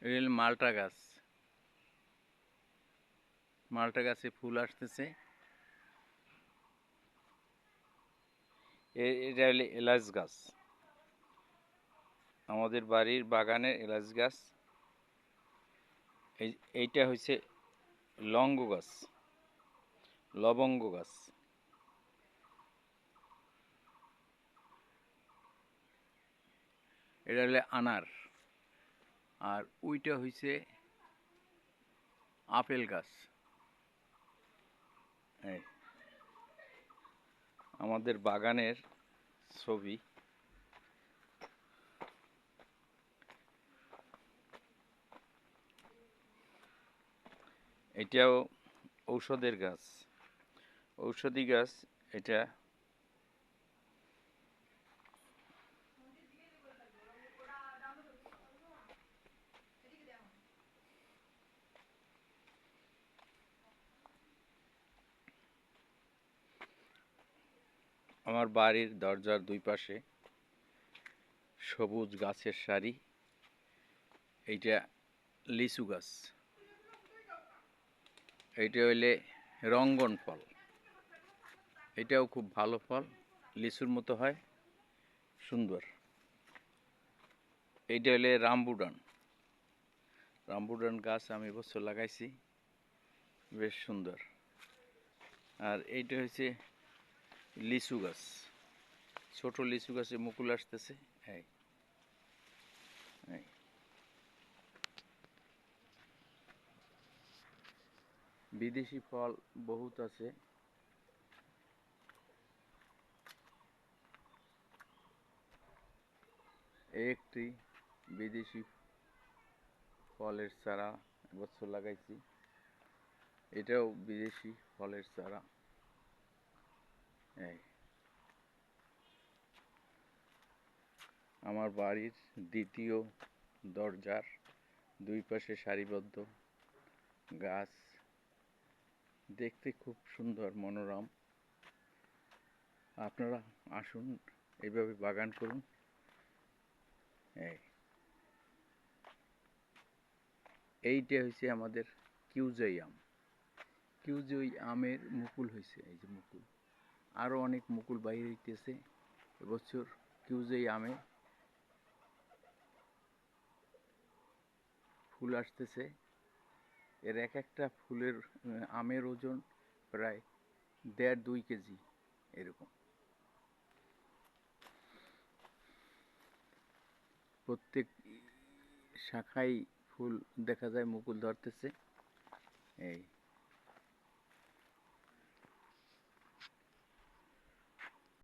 Rail মালটা গাছ। মালটা গাছে ফুল আসতেছে। এটা হলো এলাচ গাছ, আমাদের বাড়ির বাগানের এলাচ গাছ। এইটা হচ্ছে লঙ্গ গাছ, লবঙ্গ গাছ। এটা হলো আনার। আর ওইটা হইছে আপেল গাছ। এই আমাদের বাগানের ছবি। এটাও ঔষধের গাছ, ঔষধি গাছ এটা। আমার বাড়ির দরজার দুই পাশে সবুজ গাছের সারি। এইটা লিচু গাছ। এইটা হইলে রঙ্গন ফল। এটাও খুব ভালো ফল, লিচুর মতো হয়, সুন্দর। এইটা হইলে রামবুটান। রামবুটান গাছ আমি এবছর লাগাইছি, বেশ সুন্দর। আর এইটা হচ্ছে লিচু গাছ, ছোট লিচু গাছে মুকুল আসতেছে। এই বিদেশি ফল বহুত আছে। একটি বিদেশি ফলের চারা এবছর লাগাইছি, এটাও বিদেশি ফলের চারা। এই আমার বাড়ির দ্বিতীয় দরজার দুই পাশে সারিবদ্ধ গাছ, দেখতে খুব সুন্দর, মনোরম। আপনারা আসুন, এইভাবে বাগান করুন। এইটা হচ্ছে আমাদের কিউজাই আম। কিউজাই আমের মুকুল হয়েছে, এই যে মুকুল, আরও অনেক মুকুল বাইরে হইতেছে এবছর। কিউজাই আমে ফুল আসতেছে। এর এক একটা ফুলের আমের ওজন প্রায় 1.5-2 কেজি এরকম। প্রত্যেক শাখায় ফুল দেখা যায়, মুকুল ধরতেছে। এই